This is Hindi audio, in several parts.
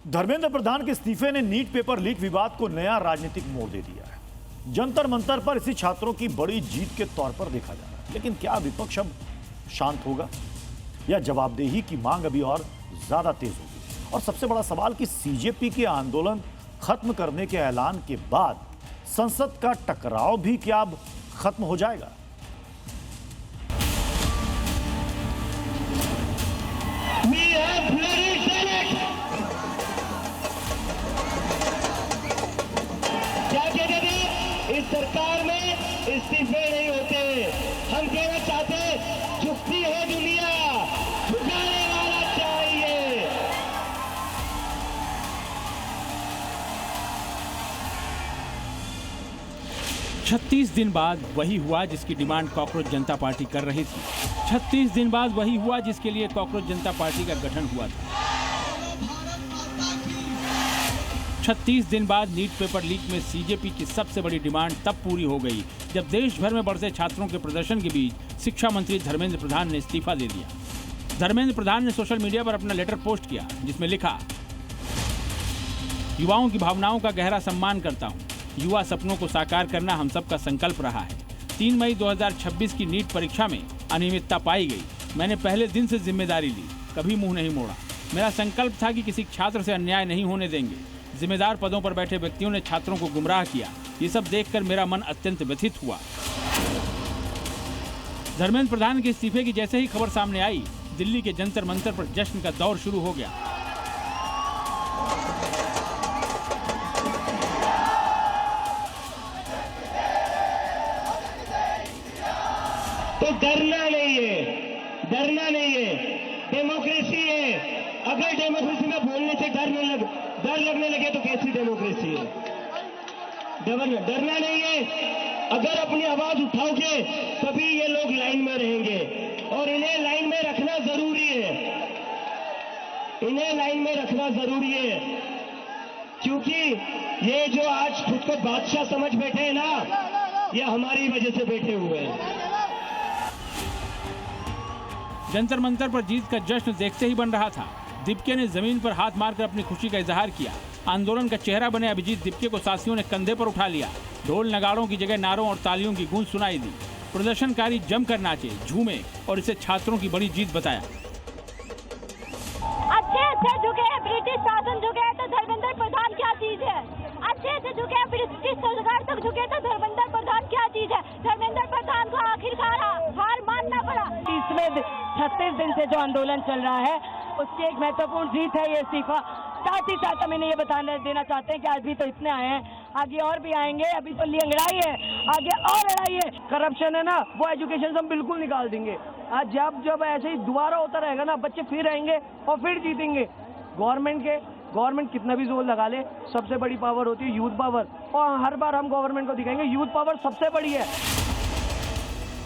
धर्मेंद्र प्रधान के इस्तीफे ने नीट पेपर लीक विवाद को नया राजनीतिक मोड़ दे दिया है। जंतर मंतर पर इसी छात्रों की बड़ी जीत के तौर पर देखा जा रहा है। लेकिन क्या विपक्ष अब शांत होगा या जवाबदेही की मांग अभी और ज्यादा तेज होगी? और सबसे बड़ा सवाल कि सीजेपी के आंदोलन खत्म करने के ऐलान के बाद संसद का टकराव भी क्या अब खत्म हो जाएगा? इस सरकार में इस्तीफे नहीं होते। हम कहना चाहते हैं, झुकती है दुनिया, झुकाने वाला चाहिए। छत्तीस दिन बाद वही हुआ जिसकी डिमांड कॉकरोच जनता पार्टी कर रही थी। 36 दिन बाद वही हुआ जिसके लिए कॉकरोच जनता पार्टी का गठन हुआ था। 36 दिन बाद नीट पेपर लीक में सीजेपी की सबसे बड़ी डिमांड तब पूरी हो गई जब देश भर में बढ़ते छात्रों के प्रदर्शन के बीच शिक्षा मंत्री धर्मेंद्र प्रधान ने इस्तीफा दे दिया। धर्मेंद्र प्रधान ने सोशल मीडिया पर अपना लेटर पोस्ट किया जिसमें लिखा, युवाओं की भावनाओं का गहरा सम्मान करता हूं। युवा सपनों को साकार करना हम सबका संकल्प रहा है। 3 मई 2026 की नीट परीक्षा में अनियमितता पाई गई। मैंने पहले दिन से जिम्मेदारी ली, कभी मुंह नहीं मोड़ा। मेरा संकल्प था कि किसी छात्र से अन्याय नहीं होने देंगे। जिम्मेदार पदों पर बैठे व्यक्तियों ने छात्रों को गुमराह किया। ये सब देखकर मेरा मन अत्यंत व्यथित हुआ। धर्मेंद्र प्रधान के इस्तीफे की जैसे ही खबर सामने आई, दिल्ली के जंतर मंतर पर जश्न का दौर शुरू हो गया। तो डरना नहीं है, डरना नहीं है। डेमोक्रेसी है। अगर डेमोक्रेसी में बोलने से डर लगने लगे तो कैसी डेमोक्रेसी है? डरना नहीं है। अगर अपनी आवाज उठाओगे तभी ये लोग लाइन में रहेंगे और इन्हें लाइन में रखना जरूरी है। इन्हें लाइन में रखना जरूरी है क्योंकि ये जो आज खुद को बादशाह समझ बैठे हैं ना, ये हमारी वजह से बैठे हुए हैं। जंतर मंतर पर जीत का जश्न देखते ही बन रहा था। दीपके ने जमीन पर हाथ मारकर अपनी खुशी का इजहार किया। आंदोलन का चेहरा बने अभिजीत दीपके को साथियों ने कंधे पर उठा लिया। ढोल नगाड़ों की जगह नारों और तालियों की गूंज सुनाई दी। प्रदर्शनकारी जमकर नाचे, झूमे और इसे छात्रों की बड़ी जीत बताया। अच्छे झुके हैं, ब्रिटिश शासन झुके हैं तो धर्मेंद्र प्रधान क्या चीज है? अच्छे झुके हैं, ब्रिटिश सरकार तक झुके तो धर्मेंद्र प्रधान क्या चीज है? धर्मेंद्र प्रधान को आखिरकार हार मानना पड़ा। 36 दिन से जो आंदोलन चल रहा है उसकी एक महत्वपूर्ण जीत है ये इस्तीफा। साथ ही साथ हम इन्हें ये बताने देना चाहते हैं कि आज भी तो इतने आए हैं, आगे और भी आएंगे। अभी तो लड़ाई है, आगे और लड़ाई है। करप्शन है ना, वो एजुकेशन से हम बिल्कुल निकाल देंगे। आज जब ऐसे ही दोबारा होता रहेगा ना, बच्चे फिर आएंगे और फिर जीतेंगे। गवर्नमेंट कितना भी जोर लगा ले, सबसे बड़ी पावर होती है यूथ पावर, और हर बार हम गवर्नमेंट को दिखाएंगे यूथ पावर सबसे बड़ी है।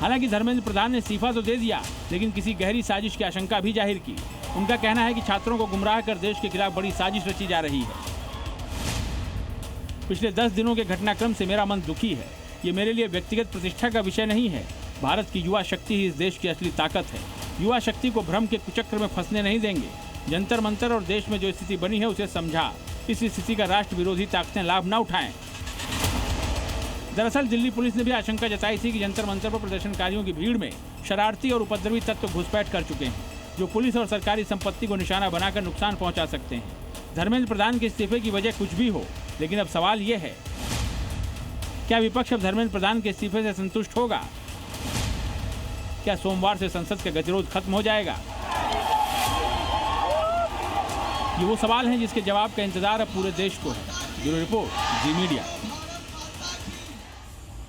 हालांकि धर्मेंद्र प्रधान ने इस्तीफा तो दे दिया, लेकिन किसी गहरी साजिश की आशंका भी जाहिर की। उनका कहना है कि छात्रों को गुमराह कर देश के खिलाफ बड़ी साजिश रची जा रही है। पिछले 10 दिनों के घटनाक्रम से मेरा मन दुखी है। ये मेरे लिए व्यक्तिगत प्रतिष्ठा का विषय नहीं है। भारत की युवा शक्ति ही इस देश की असली ताकत है। युवा शक्ति को भ्रम के कुचक्र में फंसने नहीं देंगे। जंतर मंतर और देश में जो स्थिति बनी है उसे समझा। इस स्थिति का राष्ट्र विरोधी ताकतें लाभ न उठाएं। दरअसल दिल्ली पुलिस ने भी आशंका जताई थी कि जंतर मंतर पर प्रदर्शनकारियों की भीड़ में शरारती और उपद्रवी तत्व घुसपैठ कर चुके हैं, जो पुलिस और सरकारी संपत्ति को निशाना बनाकर नुकसान पहुंचा सकते हैं। धर्मेंद्र प्रधान के इस्तीफे की वजह कुछ भी हो, लेकिन अब सवाल यह है, क्या विपक्ष अब धर्मेंद्र प्रधान के इस्तीफे से संतुष्ट होगा? क्या सोमवार से संसद का गतिरोध खत्म हो जाएगा? ये वो सवाल हैं जिसके जवाब का इंतजार अब पूरे देश को है। ब्यूरो रिपोर्ट, जी मीडिया।